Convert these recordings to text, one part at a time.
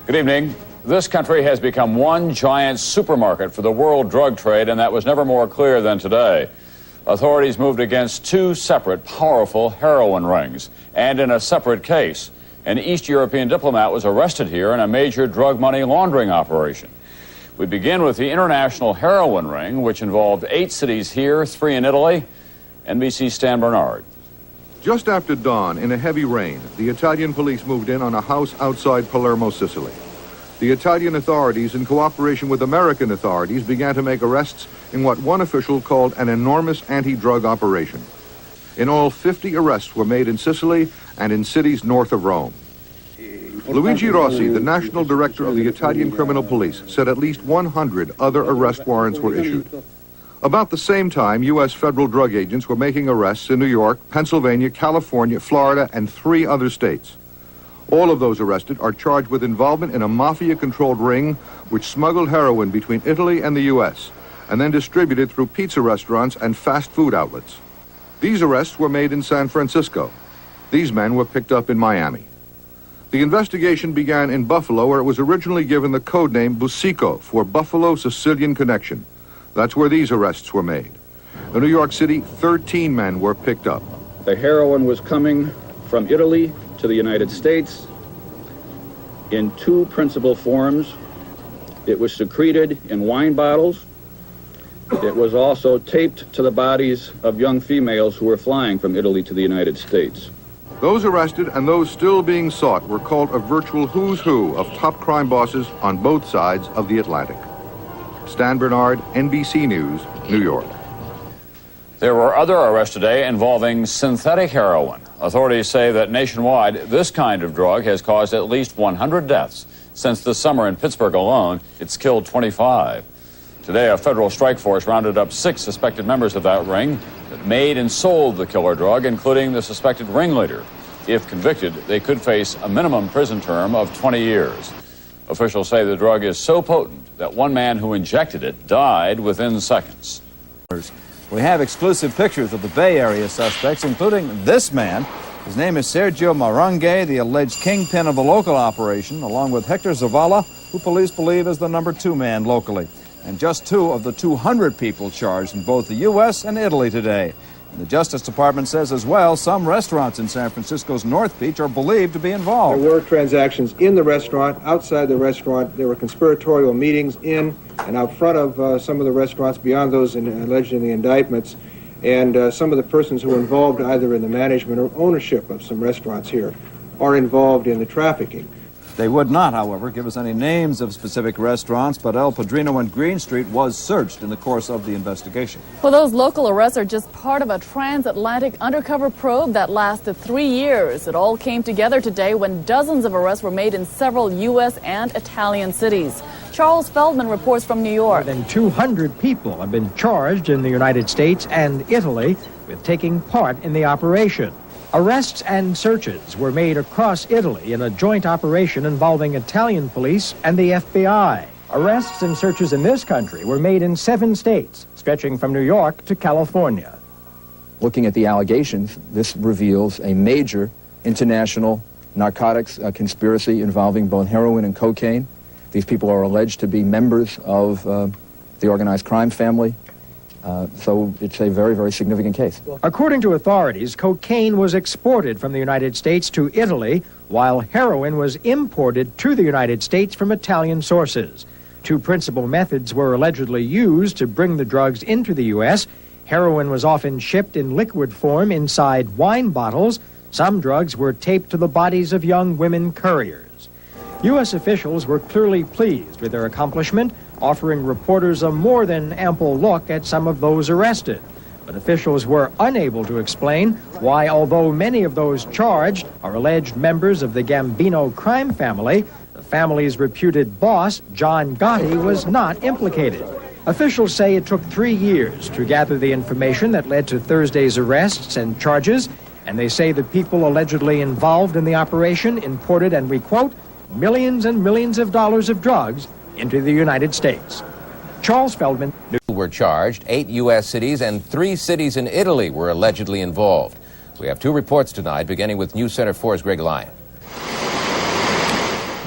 Good evening. This country has become one giant supermarket for the world drug trade, and that was never more clear than today. Authorities moved against two separate, powerful heroin rings, and in a separate case. An East European diplomat was arrested here in a major drug money laundering operation. We begin with the international heroin ring, which involved 8 cities here, 3 in Italy. NBC's Stan Bernard. Just after dawn, in a heavy rain, the Italian police moved in on a house outside Palermo, Sicily. The Italian authorities, in cooperation with American authorities, began to make arrests in what one official called an enormous anti-drug operation. In all, 50 arrests were made in Sicily and in cities north of Rome. Luigi Rossi, the national director of the Italian criminal police, said at least 100 other arrest warrants were issued. About the same time, U.S. federal drug agents were making arrests in New York, Pennsylvania, California, Florida, and 3 other states. All of those arrested are charged with involvement in a mafia-controlled ring which smuggled heroin between Italy and the U.S. and then distributed through pizza restaurants and fast food outlets. These arrests were made in San Francisco. These men were picked up in Miami. The investigation began in Buffalo, where it was originally given the code name Busico for Buffalo Sicilian Connection. That's where these arrests were made. In New York City, 13 men were picked up. The heroin was coming from Italy to the United States in 2 principal forms. It was secreted in wine bottles. It was also taped to the bodies of young females who were flying from Italy to the United States. Those arrested and those still being sought were called a virtual who's who of top crime bosses on both sides of the Atlantic. Stan Bernard, NBC News, New York. There were other arrests today involving synthetic heroin. Authorities say that nationwide, this kind of drug has caused at least 100 deaths. Since this summer in Pittsburgh alone, it's killed 25. Today, a federal strike force rounded up 6 suspected members of that ring that made and sold the killer drug, including the suspected ringleader. If convicted, they could face a minimum prison term of 20 years. Officials say the drug is so potent that one man who injected it died within seconds. We have exclusive pictures of the Bay Area suspects, including this man. His name is Sergio Marange, the alleged kingpin of the local operation, along with Hector Zavala, who police believe is the number 2 man locally. And just 2 of the 200 people charged in both the U.S. and Italy today. And the Justice Department says as well some restaurants in San Francisco's North Beach are believed to be involved. There were transactions in the restaurant, outside the restaurant. There were conspiratorial meetings in and out front of some of the restaurants beyond those alleged in the indictments. And some of the persons who were involved either in the management or ownership of some restaurants here are involved in the trafficking. They would not, however, give us any names of specific restaurants, but El Padrino and Green Street was searched in the course of the investigation. Well, those local arrests are just part of a transatlantic undercover probe that lasted 3 years. It all came together today when dozens of arrests were made in several U.S. and Italian cities. Charles Feldman reports from New York. More than 200 people have been charged in the United States and Italy with taking part in the operation. Arrests and searches were made across Italy in a joint operation involving Italian police and the FBI. Arrests and searches in this country were made in 7 states, stretching from New York to California. Looking at the allegations, this reveals a major international narcotics conspiracy involving both heroin and cocaine. These people are alleged to be members of the organized crime family. So it's a very, very significant case. According to authorities, cocaine was exported from the United States to Italy, while heroin was imported to the United States from Italian sources. 2 principal methods were allegedly used to bring the drugs into the U.S. Heroin was often shipped in liquid form inside wine bottles. Some drugs were taped to the bodies of young women couriers. U.S. officials were clearly pleased with their accomplishment, offering reporters a more than ample look at some of those arrested. But officials were unable to explain why, although many of those charged are alleged members of the Gambino crime family, the family's reputed boss, John Gotti, was not implicated. Officials say it took 3 years to gather the information that led to Thursday's arrests and charges, and they say the people allegedly involved in the operation imported, and we quote, millions and millions of dollars of drugs into the United States. Charles Feldman. Were charged. 8 U.S. cities and 3 cities in Italy were allegedly involved. We have 2 reports tonight, beginning with News Center 4's Greg Lyon.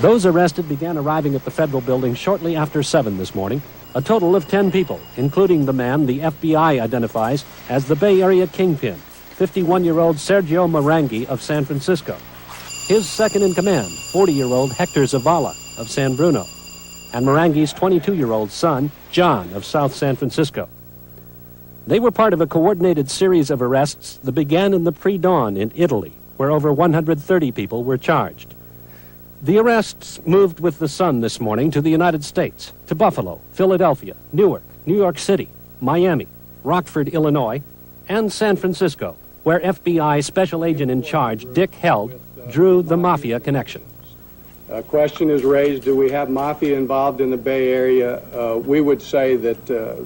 Those arrested began arriving at the federal building shortly after 7 this morning. A total of 10 people, including the man the FBI identifies as the Bay Area kingpin, 51-year-old Sergio Marangi of San Francisco. His second-in-command, 40-year-old Hector Zavala of San Bruno, and Marangi's 22-year-old son, John of South San Francisco. They were part of a coordinated series of arrests that began in the pre-dawn in Italy, where over 130 people were charged. The arrests moved with the sun this morning to the United States, to Buffalo, Philadelphia, Newark, New York City, Miami, Rockford, Illinois, and San Francisco, where FBI Special Agent in Charge, Dick Held, drew the mafia connection. A question is raised, do we have mafia involved in the Bay Area? We would say that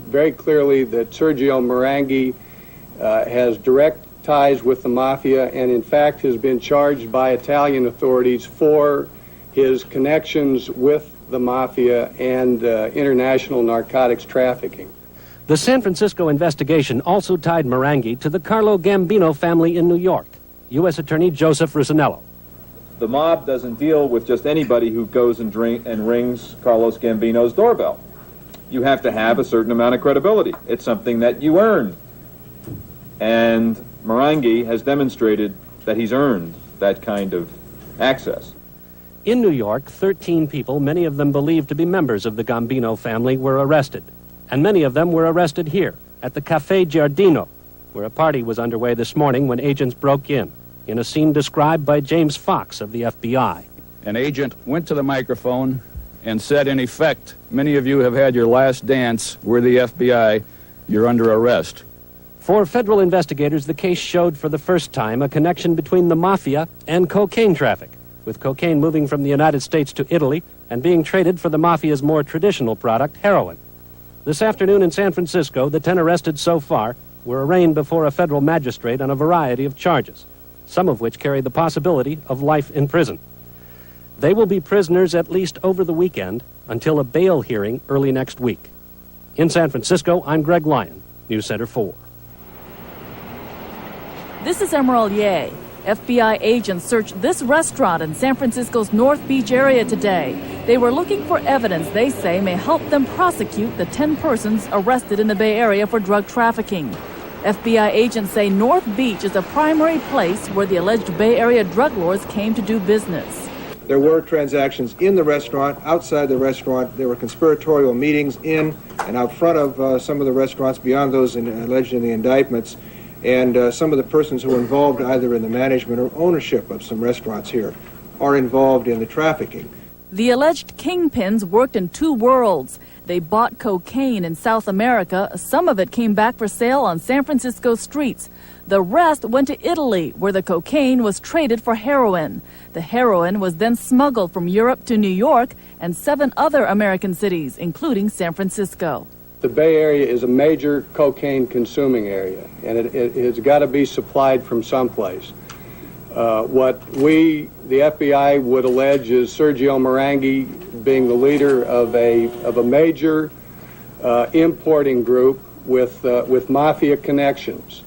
very clearly that Sergio Marangi has direct ties with the mafia and in fact has been charged by Italian authorities for his connections with the mafia and international narcotics trafficking. The San Francisco investigation also tied Marangi to the Carlo Gambino family in New York. U.S. Attorney Joseph Rusinello. The mob doesn't deal with just anybody who goes and rings Carlos Gambino's doorbell. You have to have a certain amount of credibility. It's something that you earn. And Marangi has demonstrated that he's earned that kind of access. In New York, 13 people, many of them believed to be members of the Gambino family, were arrested. And many of them were arrested here, at the Café Giardino, where a party was underway this morning when agents broke in a scene described by James Fox of the FBI. An agent went to the microphone and said, in effect, many of you have had your last dance. We're the FBI. You're under arrest. For federal investigators, the case showed for the first time a connection between the mafia and cocaine traffic, with cocaine moving from the United States to Italy and being traded for the mafia's more traditional product, heroin. This afternoon in San Francisco, the 10 arrested so far were arraigned before a federal magistrate on a variety of charges, some of which carry the possibility of life in prison. They will be prisoners at least over the weekend until a bail hearing early next week. In San Francisco, I'm Greg Lyon, News Center 4. This is Emerald Ye. FBI agents searched this restaurant in San Francisco's North Beach area today. They were looking for evidence they say may help them prosecute the 10 persons arrested in the Bay Area for drug trafficking. FBI agents say North Beach is a primary place where the alleged Bay Area drug lords came to do business. There were transactions in the restaurant, outside the restaurant. There were conspiratorial meetings in and out front of some of the restaurants beyond those alleged in the indictments. And some of the persons who were involved either in the management or ownership of some restaurants here are involved in the trafficking. The alleged kingpins worked in two worlds. They bought cocaine in South America. Some of it came back for sale on San Francisco streets. The rest went to Italy, where the cocaine was traded for heroin. The heroin was then smuggled from Europe to New York and 7 other American cities, including San Francisco. The Bay Area is a major cocaine consuming area, and it's got to be supplied from someplace. What we, the FBI, would allege is Sergio Marangi being the leader of a major importing group with mafia connections.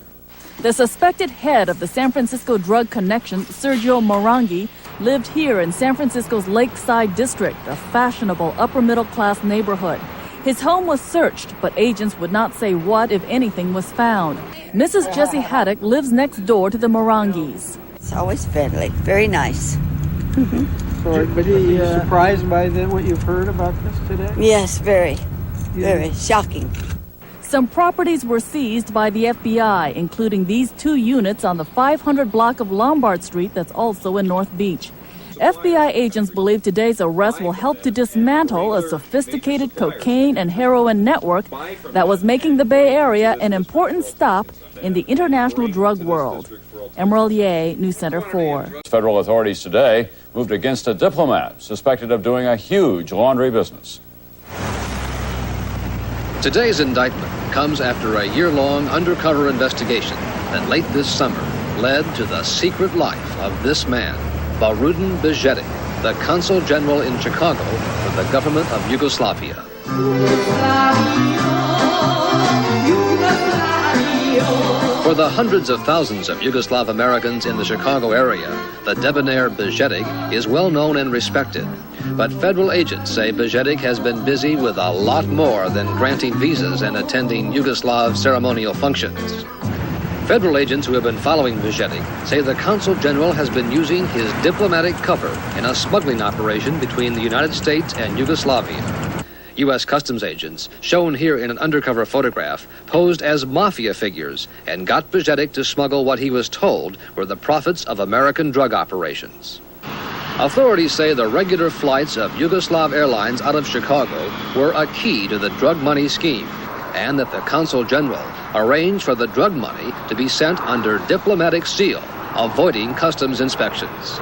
The suspected head of the San Francisco drug connection, Sergio Marangi, lived here in San Francisco's Lakeside District, a fashionable upper-middle-class neighborhood. His home was searched, but agents would not say what, if anything, was found. Mrs. Jessie Haddock lives next door to the Marangis. It's always friendly, very nice. But are you surprised by what you've heard about this today? Yes, very shocking. Some properties were seized by the FBI, including these 2 units on the 500 block of Lombard Street that's also in North Beach. FBI agents believe today's arrest will help to dismantle a sophisticated cocaine and heroin network that was making the Bay Area an important stop in the international drug world. Emerald Ye, News Center 4. Federal authorities today moved against a diplomat suspected of doing a huge laundry business. Today's indictment comes after a year-long undercover investigation that late this summer led to the secret life of this man, Barudin Bejetic, the Consul General in Chicago for the government of Yugoslavia. For the hundreds of thousands of Yugoslav Americans in the Chicago area, the debonair Bejetic is well known and respected. But federal agents say Bežetic has been busy with a lot more than granting visas and attending Yugoslav ceremonial functions. Federal agents who have been following Bežetic say the Consul General has been using his diplomatic cover in a smuggling operation between the United States and Yugoslavia. U.S. Customs agents, shown here in an undercover photograph, posed as mafia figures and got Bežetic to smuggle what he was told were the profits of American drug operations. Authorities say the regular flights of Yugoslav Airlines out of Chicago were a key to the drug money scheme, and that the Consul General arranged for the drug money to be sent under diplomatic seal, avoiding customs inspections.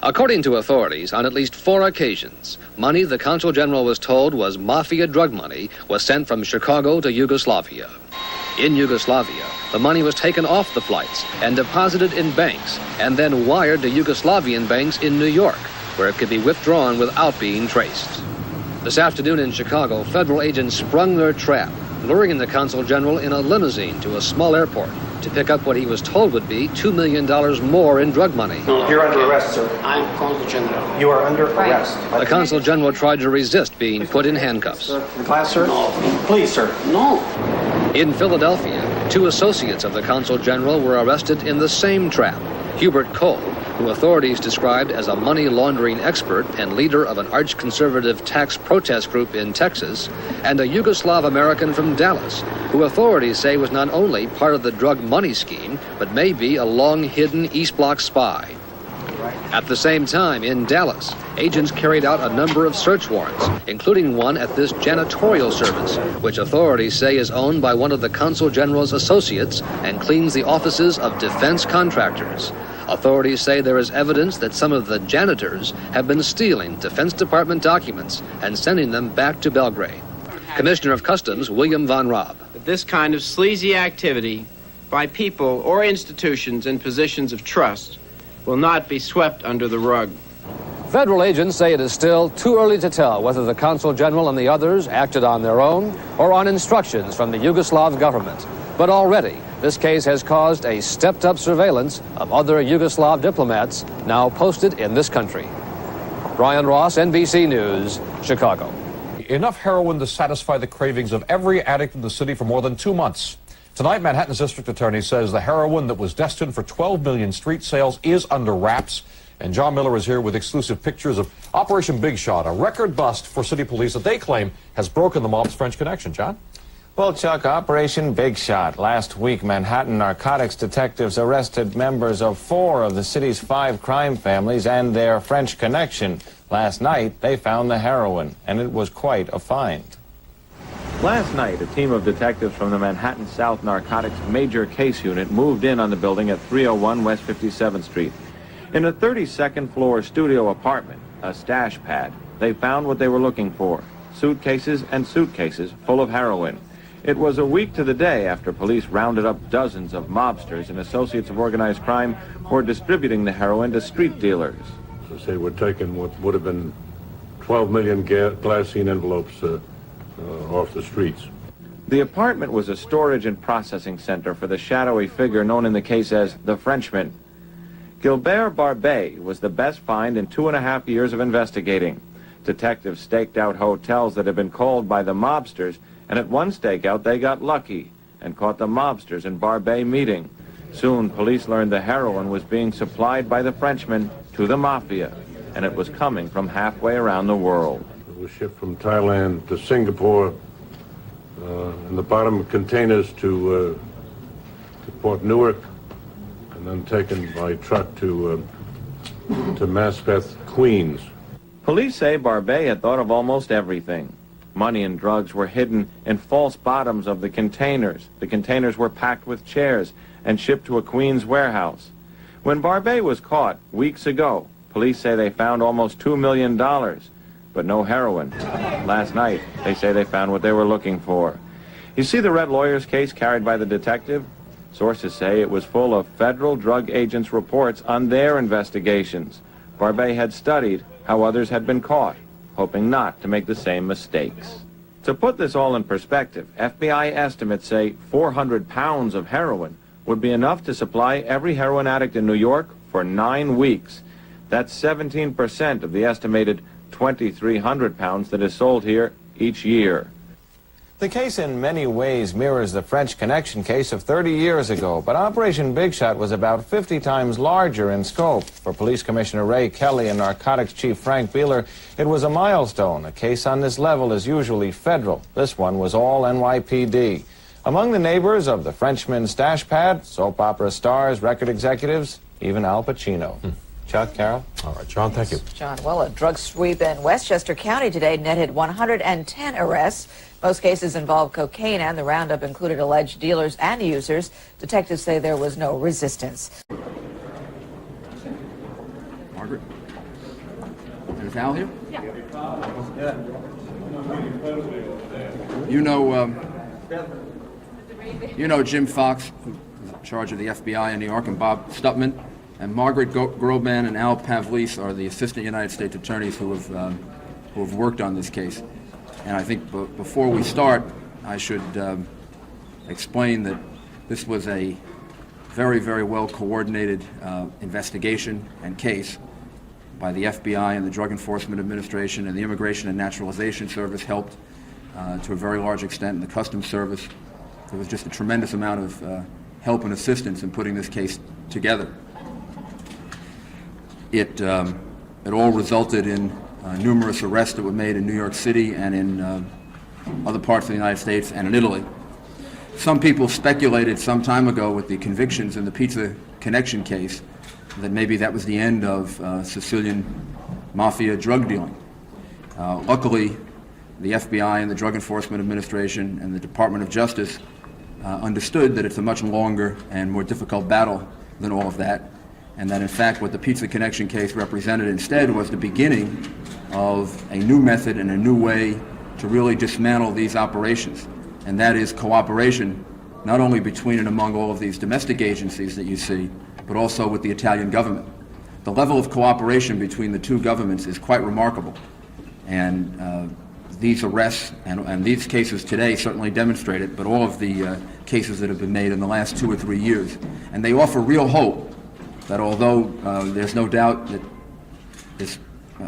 According to authorities, on at least 4 occasions, money the Consul General was told was mafia drug money was sent from Chicago to Yugoslavia. In Yugoslavia, the money was taken off the flights and deposited in banks and then wired to Yugoslavian banks in New York, where it could be withdrawn without being traced. This afternoon in Chicago, federal agents sprung their trap, luring the Consul General in a limousine to a small airport to pick up what he was told would be $2 million more in drug money. You're under arrest, sir. I'm Consul General. You are under arrest. The Consul General tried to resist being put in handcuffs. The glass, sir? No. Please, sir. No. In Philadelphia, 2 associates of the Consul General were arrested in the same trap. Hubert Cole, who authorities described as a money laundering expert and leader of an arch-conservative tax protest group in Texas, and a Yugoslav American from Dallas, who authorities say was not only part of the drug money scheme, but may be a long-hidden East Bloc spy. At the same time, in Dallas, agents carried out a number of search warrants, including one at this janitorial service, which authorities say is owned by one of the Consul General's associates and cleans the offices of defense contractors. Authorities say there is evidence that some of the janitors have been stealing Defense Department documents and sending them back to Belgrade. Commissioner of Customs William Von Raab. This kind of sleazy activity by people or institutions in positions of trust will not be swept under the rug. Federal agents say it is still too early to tell whether the Consul General and the others acted on their own or on instructions from the Yugoslav government. But already, this case has caused a stepped-up surveillance of other Yugoslav diplomats now posted in this country. Brian Ross, NBC News, Chicago. Enough heroin to satisfy the cravings of every addict in the city for more than 2 months. Tonight, Manhattan's district attorney says the heroin that was destined for 12 million street sales is under wraps. And John Miller is here with exclusive pictures of Operation Big Shot, a record bust for city police that they claim has broken the mob's French Connection. John? Well, Chuck, Operation Big Shot. Last week, Manhattan narcotics detectives arrested members of 4 of the city's 5 crime families and their French Connection. Last night, they found the heroin, and it was quite a find. Last night, a team of detectives from the Manhattan South Narcotics Major Case Unit moved in on the building at 301 West 57th Street. In a 32nd floor studio apartment, a stash pad, they found what they were looking for: suitcases and suitcases full of heroin. It was a week to the day after police rounded up dozens of mobsters and associates of organized crime for distributing the heroin to street dealers. So say we're taking what would have been 12 million glassine envelopes off the streets. The apartment was a storage and processing center for the shadowy figure known in the case as the Frenchman. Gilbert Barbet was the best find in 2.5 years of investigating. Detectives staked out hotels that had been called by the mobsters, and at one stakeout they got lucky and caught the mobsters and Barbet meeting. Soon police learned the heroin was being supplied by the Frenchman to the mafia, and it was coming from halfway around the world. It was shipped from Thailand to Singapore in the bottom containers to Port Newark, and then taken by truck to Maspeth, Queens. Police say Barbet had thought of almost everything. Money and drugs were hidden in false bottoms of the containers. The containers were packed with chairs and shipped to a Queens warehouse. When Barbet was caught weeks ago, police say they found almost $2 million, but no heroin. Last night, they say they found what they were looking for. You see the Red Lawyers case carried by the detective? Sources say it was full of federal drug agents' reports on their investigations. Barbet had studied how others had been caught, hoping not to make the same mistakes. To put this all in perspective, FBI estimates say 400 pounds of heroin would be enough to supply every heroin addict in New York for 9 weeks. That's 17% of the estimated 2,300 pounds that is sold here each year. The case in many ways mirrors the French Connection case of 30 years ago, but Operation Big Shot was about 50 times larger in scope. For Police Commissioner Ray Kelly and Narcotics Chief Frank Beeler, it was a milestone. A case on this level is usually federal. This one was all NYPD. Among the neighbors of the Frenchman's stash pad, soap opera stars, record executives, even Al Pacino. Chuck, Carol? All right, John, thank you. John, well, a drug sweep in Westchester County today netted 110 arrests. Most cases involved cocaine, and the roundup included alleged dealers and users. Detectives say there was no resistance. Margaret? Is Al here? Yeah. You know Jim Fox, who's in charge of the FBI in New York, and Bob Stutman, and Margaret Groban and Al Pavlis are the assistant United States attorneys who have worked on this case. And I think before we start, I should explain that this was a very, very well coordinated investigation and case by the FBI and the Drug Enforcement Administration, and the Immigration and Naturalization Service helped to a very large extent, and the Customs Service. There was just a tremendous amount of help and assistance in putting this case together. It all resulted in numerous arrests that were made in New York City and in other parts of the United States and in Italy. Some people speculated some time ago with the convictions in the Pizza Connection case that maybe that was the end of Sicilian mafia drug dealing. Luckily, the FBI and the Drug Enforcement Administration and the Department of Justice understood that it's a much longer and more difficult battle than all of that, and that in fact what the Pizza Connection case represented instead was the beginning of a new method and a new way to really dismantle these operations, and that is cooperation not only between and among all of these domestic agencies that you see, but also with the Italian government. The level of cooperation between the two governments is quite remarkable, and these arrests and these cases today certainly demonstrate it, but all of the cases that have been made in the last 2 or 3 years. And they offer real hope that although there's no doubt that this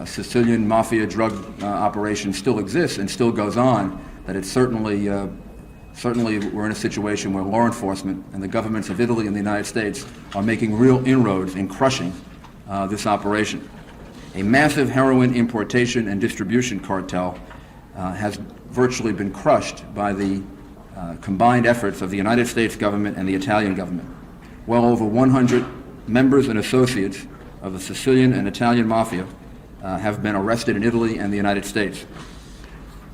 Sicilian mafia drug operation still exists and still goes on, that it's certainly we're in a situation where law enforcement and the governments of Italy and the United States are making real inroads in crushing this operation. A massive heroin importation and distribution cartel has virtually been crushed by the combined efforts of the United States government and the Italian government. Well over 100 members and associates of the Sicilian and Italian mafia have been arrested in Italy and the United States.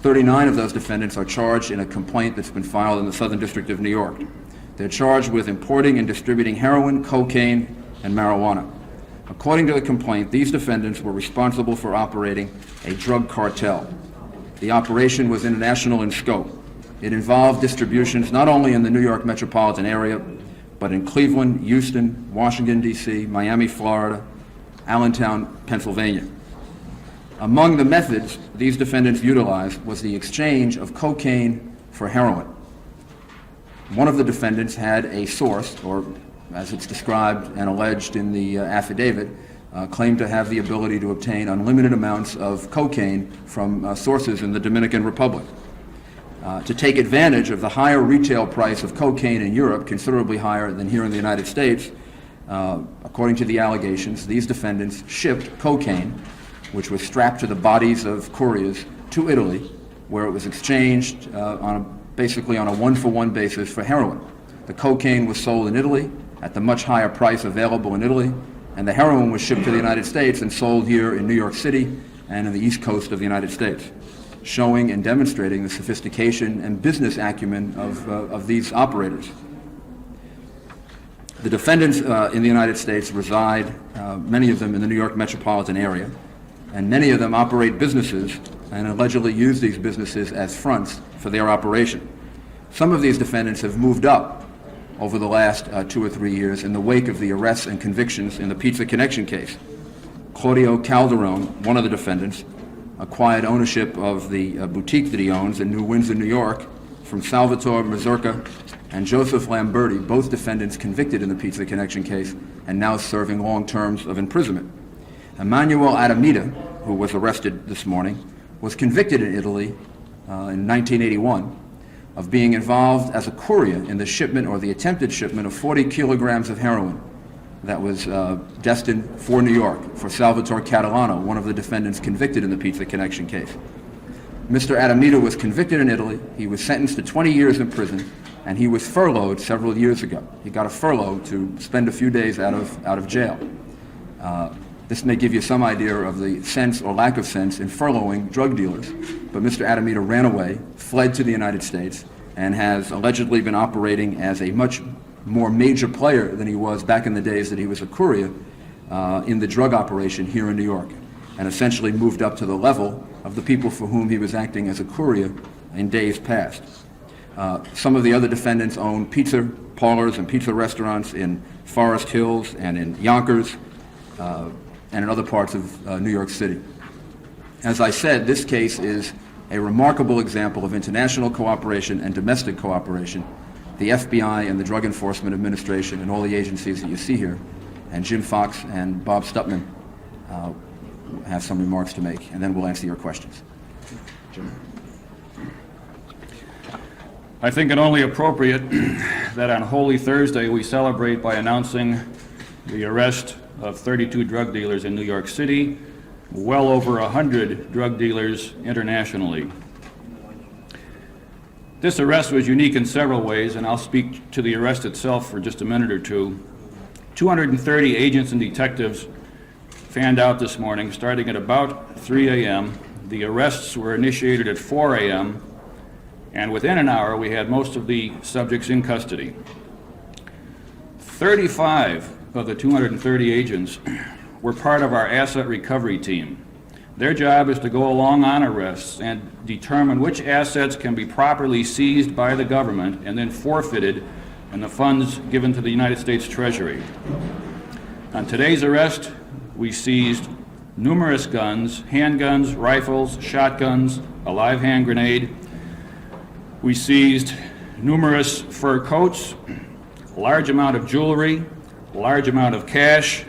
39 of those defendants are charged in a complaint that's been filed in the Southern District of New York. They're charged with importing and distributing heroin, cocaine, and marijuana. According to the complaint, these defendants were responsible for operating a drug cartel. The operation was international in scope. It involved distributions not only in the New York metropolitan area, but in Cleveland, Houston, Washington, D.C., Miami, Florida, Allentown, Pennsylvania. Among the methods these defendants utilized was the exchange of cocaine for heroin. One of the defendants had a source, or as it's described and alleged in the affidavit, claimed to have the ability to obtain unlimited amounts of cocaine from sources in the Dominican Republic. To take advantage of the higher retail price of cocaine in Europe, considerably higher than here in the United States, according to the allegations, these defendants shipped cocaine, which was strapped to the bodies of couriers, to Italy, where it was exchanged basically on a one-for-one basis for heroin. The cocaine was sold in Italy at the much higher price available in Italy, and the heroin was shipped to the United States and sold here in New York City and in the East Coast of the United States, showing and demonstrating the sophistication and business acumen of these operators. The defendants in the United States reside, many of them in the New York metropolitan area, and many of them operate businesses and allegedly use these businesses as fronts for their operation. Some of these defendants have moved up over the last 2 or 3 years in the wake of the arrests and convictions in the Pizza Connection case. Claudio Calderone, one of the defendants, acquired ownership of the boutique that he owns in New Windsor, New York, from Salvatore Mazurka and Joseph Lamberti, both defendants convicted in the Pizza Connection case and now serving long terms of imprisonment. Emmanuel Adamita, who was arrested this morning, was convicted in Italy in 1981 of being involved as a courier in the shipment or the attempted shipment of 40 kilograms of heroin that was destined for New York, for Salvatore Catalano, one of the defendants convicted in the Pizza Connection case. Mr. Adamito was convicted in Italy. He was sentenced to 20 years in prison, and he was furloughed several years ago. He got a furlough to spend a few days out of jail. This may give you some idea of the sense or lack of sense in furloughing drug dealers. But Mr. Adamito ran away, fled to the United States, and has allegedly been operating as a much more major player than he was back in the days that he was a courier in the drug operation here in New York, and essentially moved up to the level of the people for whom he was acting as a courier in days past. Some of the other defendants own pizza parlors and pizza restaurants in Forest Hills and in Yonkers and in other parts of New York City. As I said, this case is a remarkable example of international cooperation and domestic cooperation. The FBI and the Drug Enforcement Administration and all the agencies that you see here, and Jim Fox and Bob Stutman have some remarks to make, and then we'll answer your questions. Jim. I think it only appropriate that on Holy Thursday we celebrate by announcing the arrest of 32 drug dealers in New York City, well over 100 drug dealers internationally. This arrest was unique in several ways, and I'll speak to the arrest itself for just a minute or two. 230 agents and detectives fanned out this morning, starting at about 3 a.m. The arrests were initiated at 4 a.m., and within an hour we had most of the subjects in custody. 35 of the 230 agents were part of our asset recovery team. Their job is to go along on arrests and determine which assets can be properly seized by the government and then forfeited and the funds given to the United States Treasury. On today's arrest, we seized numerous guns, handguns, rifles, shotguns, a live hand grenade. We seized numerous fur coats, a large amount of jewelry, a large amount of cash,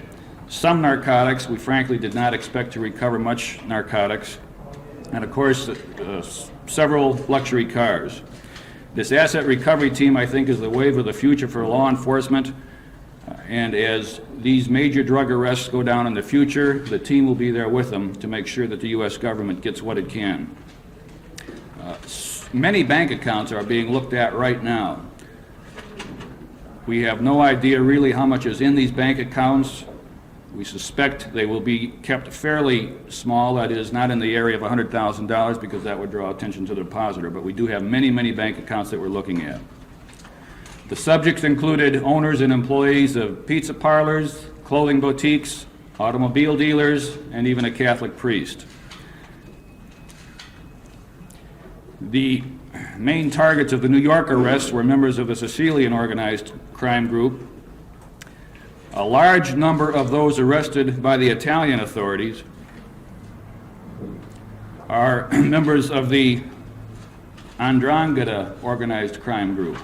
some narcotics. We frankly did not expect to recover much narcotics, and of course several luxury cars. This asset recovery team, I think, is the wave of the future for law enforcement, and as these major drug arrests go down in the future, the team will be there with them to make sure that the U.S. government gets what it can. Many bank accounts are being looked at right now. We have no idea really how much is in these bank accounts. We suspect they will be kept fairly small, that is, not in the area of $100,000 because that would draw attention to the depositor, but we do have many, many bank accounts that we're looking at. The subjects included owners and employees of pizza parlors, clothing boutiques, automobile dealers, and even a Catholic priest. The main targets of the New York arrests were members of the Sicilian organized crime group. A large number of those arrested by the Italian authorities are members of the 'Ndrangheta organized crime group.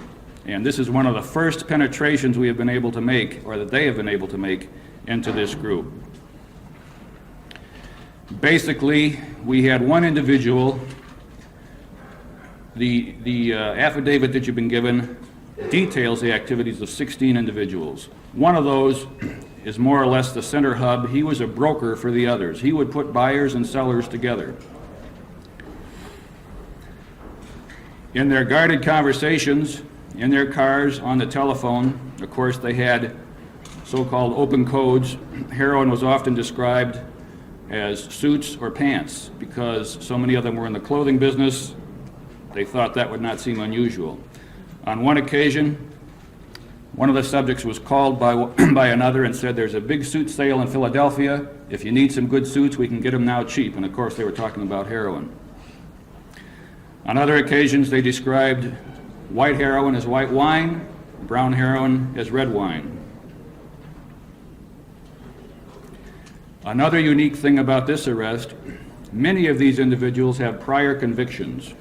And this is one of the first penetrations we have been able to make, or that they have been able to make, into this group. Basically, we had one individual. The affidavit that you've been given details the activities of 16 individuals. One of those is more or less the center hub. He was a broker for the others. He would put buyers and sellers together. In their guarded conversations, in their cars, on the telephone, of course, they had so-called open codes. Heroin was often described as suits or pants because so many of them were in the clothing business. They thought that would not seem unusual. On one occasion, one of the subjects was called by another and said, "There's a big suit sale in Philadelphia. If you need some good suits, we can get them now cheap." And of course, they were talking about heroin. On other occasions, they described white heroin as white wine, brown heroin as red wine. Another unique thing about this arrest, many of these individuals have prior convictions.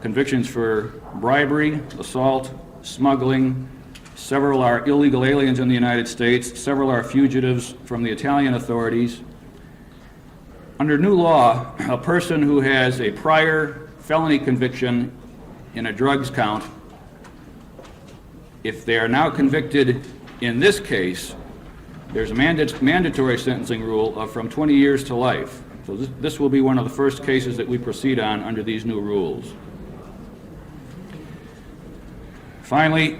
Convictions for bribery, assault, smuggling. Several are illegal aliens in the United States. Several are fugitives from the Italian authorities. Under new law, a person who has a prior felony conviction in a drugs count, if they are now convicted in this case, there's a mandatory sentencing rule of from 20 years to life. So this will be one of the first cases that we proceed on under these new rules. Finally,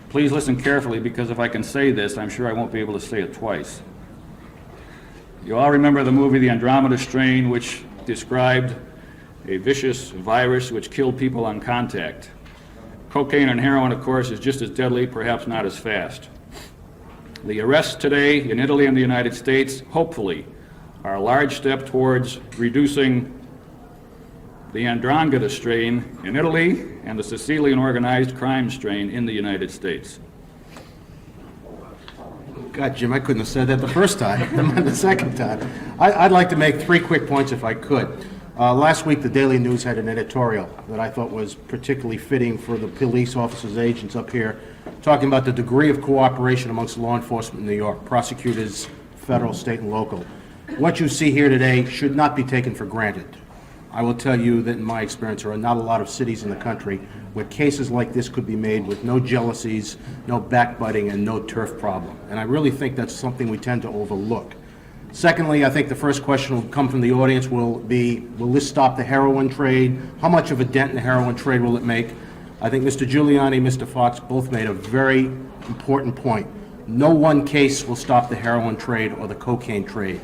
please listen carefully, because if I can say this, I'm sure I won't be able to say it twice. You all remember the movie The Andromeda Strain, which described a vicious virus which killed people on contact. Cocaine and heroin, of course, is just as deadly, perhaps not as fast. The arrests today in Italy and the United States, hopefully, are a large step towards reducing the Andromeda strain in Italy and the Sicilian organized crime strain in the United States. God, Jim, I couldn't have said that the first time, the second time. I'd like to make 3 quick points if I could. Last week, the Daily News had an editorial that I thought was particularly fitting for the police officers, agents up here, talking about the degree of cooperation amongst law enforcement in New York, prosecutors, federal, state, and local. What you see here today should not be taken for granted. I will tell you that in my experience, there are not a lot of cities in the country where cases like this could be made with no jealousies, no backbiting, and no turf problem. And I really think that's something we tend to overlook. Secondly, I think the first question will come from the audience will be, will this stop the heroin trade? How much of a dent in the heroin trade will it make? I think Mr. Giuliani, Mr. Fox both made a very important point. No one case will stop the heroin trade or the cocaine trade.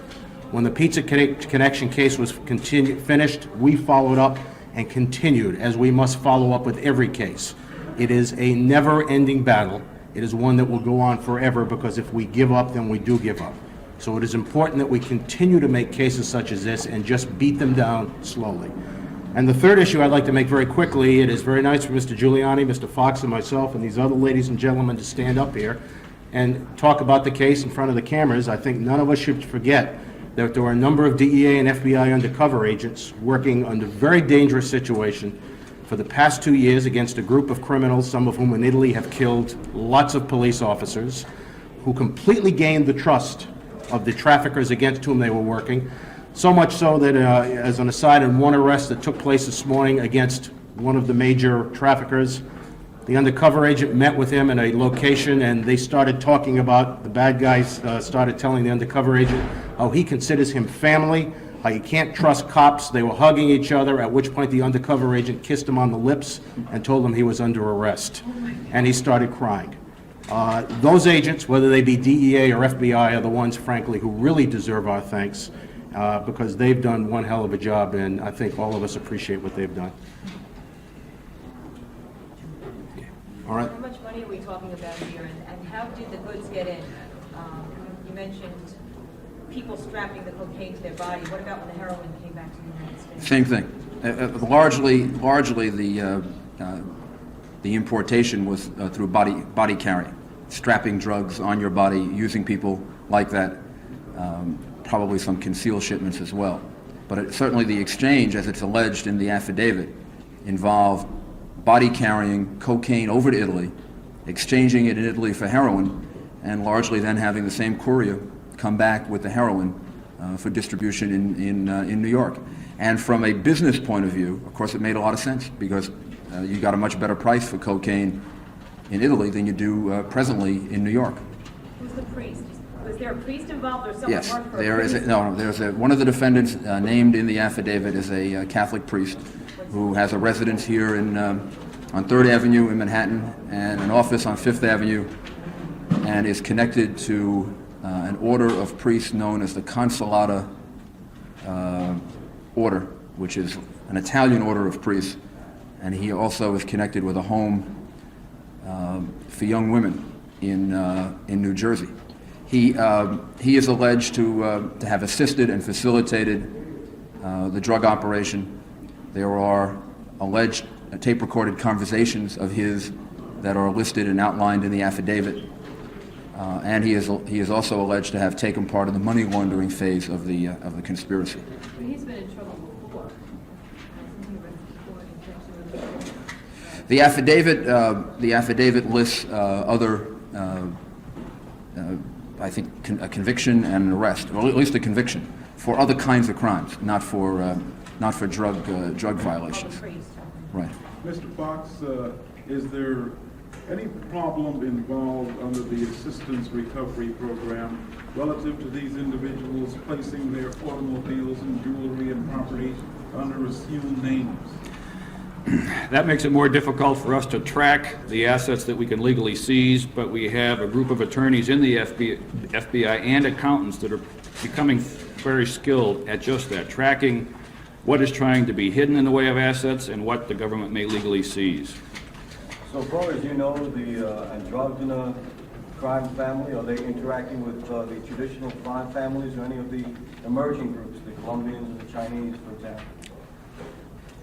When the Pizza Connection case was finished, we followed up and continued, as we must follow up with every case. It is a never-ending battle. It is one that will go on forever, because if we give up, then we do give up. So it is important that we continue to make cases such as this and just beat them down slowly. And the third issue I'd like to make very quickly, it is very nice for Mr. Giuliani, Mr. Fox, and myself, and these other ladies and gentlemen to stand up here and talk about the case in front of the cameras. I think none of us should forget that there were a number of DEA and FBI undercover agents working under very dangerous situation for the past 2 years against a group of criminals, some of whom in Italy have killed lots of police officers, who completely gained the trust of the traffickers against whom they were working. So much so that, as an aside, in one arrest that took place this morning against one of the major traffickers, the undercover agent met with him in a location, and they started talking about, the bad guys started telling the undercover agent how he considers him family, how you can't trust cops. They were hugging each other, at which point the undercover agent kissed him on the lips and told him he was under arrest. And he started crying. Those agents, whether they be DEA or FBI, are the ones, frankly, who really deserve our thanks, because they've done one hell of a job, and I think all of us appreciate what they've done. All right. How much money are we talking about here, and how did the goods get in? You mentioned people strapping the cocaine to their body. What about when the heroin came back to the United States? Same thing. Largely the importation was through body carrying, strapping drugs on your body, using people like that, probably some concealed shipments as well. But certainly the exchange, as it's alleged in the affidavit, involved body carrying cocaine over to Italy, exchanging it in Italy for heroin, and largely then having the same courier come back with the heroin for distribution in New York. And from a business point of view, of course, it made a lot of sense, because you got a much better price for cocaine in Italy than you do presently in New York. Who's the priest? Was there a priest involved, or someone Yes, worked for there a priest? is. There's one of the defendants named in the affidavit is a Catholic priest who has a residence here on 3rd Avenue in Manhattan and an office on 5th Avenue, and is connected to an order of priests known as the Consolata order, which is an Italian order of priests, and he also is connected with a home for young women in New Jersey. He is alleged to have assisted and facilitated the drug operation. There are alleged tape-recorded conversations of his that are listed and outlined in the affidavit, and he is also alleged to have taken part in the money laundering phase of the conspiracy. But he's been in trouble before. The affidavit lists other, I think, a conviction and an arrest, or at least a conviction for other kinds of crimes, not for drug violations. Right. Mr. Fox, is there any problem involved under the Assistance Recovery Program relative to these individuals placing their automobiles and jewelry and property under assumed names? That makes it more difficult for us to track the assets that we can legally seize, but we have a group of attorneys in the FBI and accountants that are becoming very skilled at just that, tracking what is trying to be hidden in the way of assets and what the government may legally seize. So far as you know, the androgynous crime family, are they interacting with the traditional crime families or any of the emerging groups, the Colombians and the Chinese, for example?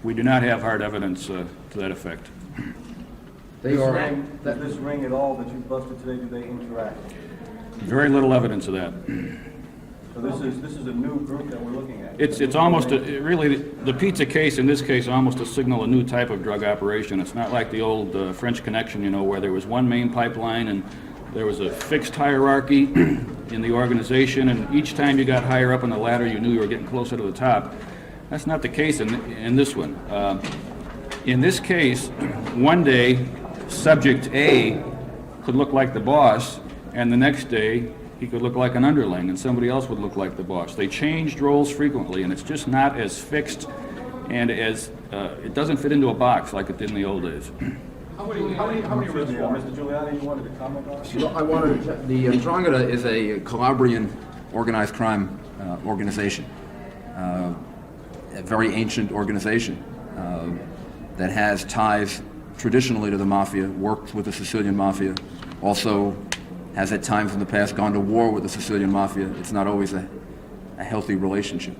We do not have hard evidence to that effect. Does this ring at all that you busted today, do they interact? Very little evidence of that. So this is a new group that we're looking at? It's almost, really, the pizza case in this case almost to signal a new type of drug operation. It's not like the old French Connection, you know, where there was one main pipeline and there was a fixed hierarchy in the organization, and each time you got higher up on the ladder, you knew you were getting closer to the top. That's not the case in this one. In this case, one day, subject A could look like the boss, and the next day, he could look like an underling, and somebody else would look like the boss. They changed roles frequently, and it's just not as fixed, and as it doesn't fit into a box like it did in the old days. How many Mr. Giuliani, you wanted to comment on? The Ndrangheta is a Calabrian organized crime organization, a very ancient organization that has ties traditionally to the mafia, worked with the Sicilian mafia, also has at times in the past gone to war with the Sicilian mafia. It's not always a healthy relationship.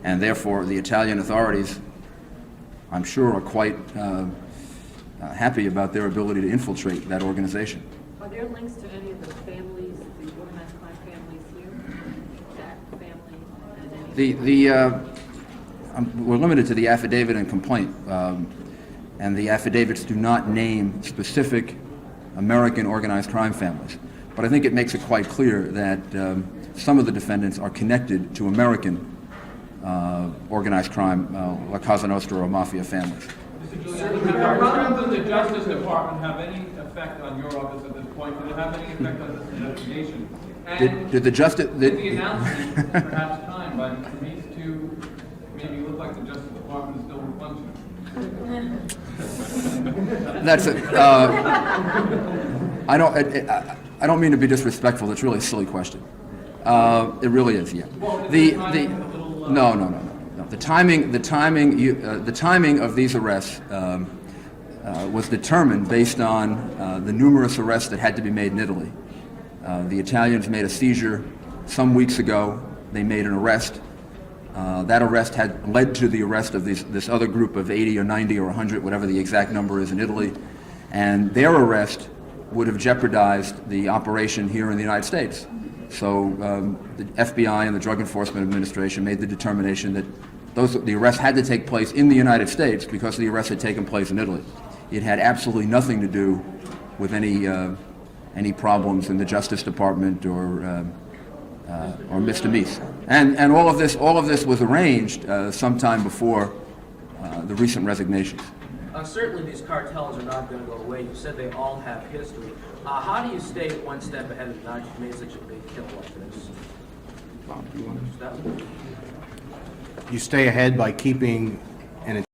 And therefore, the Italian authorities, I'm sure, are quite happy about their ability to infiltrate that organization. Are there links to any of the families, the organized crime families here? That family and any... We're limited to the affidavit and complaint, and the affidavits do not name specific American organized crime families. But I think it makes it quite clear that some of the defendants are connected to American organized crime, like Cosa Nostra or mafia families. How does the Justice Department have any effect on your office at this point? Did it have any effect on this investigation? And did the Justice... Did the announcement perhaps time by these two maybe look like the Justice Department is still functioning? That's it. I don't mean to be disrespectful. It's really a silly question. It really is. Yeah. No. The timing of these arrests was determined based on the numerous arrests that had to be made in Italy. The Italians made a seizure some weeks ago. They made an arrest. That arrest had led to the arrest of this other group of 80 or 90 or 100, whatever the exact number is in Italy, and their arrest would have jeopardized the operation here in the United States. So the FBI and the Drug Enforcement Administration made the determination that the arrests had to take place in the United States because the arrests had taken place in Italy. It had absolutely nothing to do with any problems in the Justice Department or Mr. Meese. And all of this was arranged sometime before the recent resignations. Certainly these cartels are not going to go away. You said they all have history. How do you stay one step ahead of not made such a big kill like this? You stay ahead by keeping an